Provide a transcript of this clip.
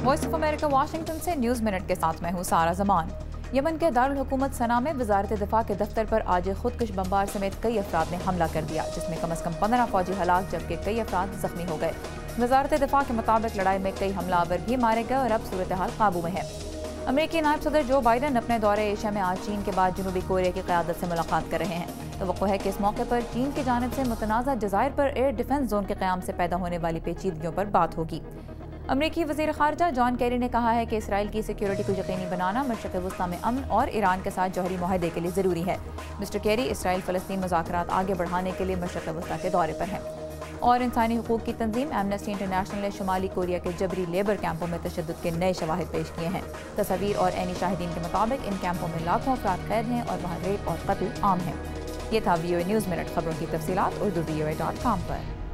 Voice of America Washington से news minute के साथ मैं हूँ सारा जमान। यमन के दारुल हुकूमत सना में वजारत दिफा के दफ्तर पर आज खुदकुश बमबार समेत कई अफराद ने हमला कर दिया, जिसमें कम अज़ कम 15 फौजी हलाक जबकि कई अफराद जख्मी हो गए। वजारत दिफा के मुताबिक लड़ाई में कई हमलावर भी मारे गए और अब सूरत हाल काबू में है। अमरीकी नायब सदर जो बाइडन अपने दौरे एशिया में आज चीन के बाद जनूबी कोरिया की क़यादत से मुलाकात कर रहे हैं। तवक्को है कि इस मौके पर चीन की जानिब से मुतनाज़ा जज़ायर पर एयर डिफेंस जोन के क़याम से पैदा होने वाली पेचीदगियों पर बात होगी। अमरीकी वज़ीर ख़ारजा जॉन कैरी ने कहा है कि इसराइल की सिक्योरिटी को यकीनी बनाना मशरिक़ वस्ता में अमन और ईरान के साथ जौहरी मुआहदे के लिए ज़रूरी है। मिस्टर कैरी इसराइल फ़लस्तीन मुज़ाकरात आगे बढ़ाने के लिए मशरिक़ वस्ता के दौरे पर हैं। और इंसानी हुकूक की तंजीम एमनेस्टी इंटरनेशनल ने शुमाली कोरिया के जबरी लेबर कैंपों में तशद्दुद के नए शवाहिद पेश किए हैं। तस्वीर और ऐनी शाहिदीन के मुताबिक इन कैंपों में लाखों अफराद कैद हैं और वहाँ रेप और कत्ल आम है। ये था VOA न्यूज़ मिनट। खबरों की तफसीलात urdu VOA.com पर।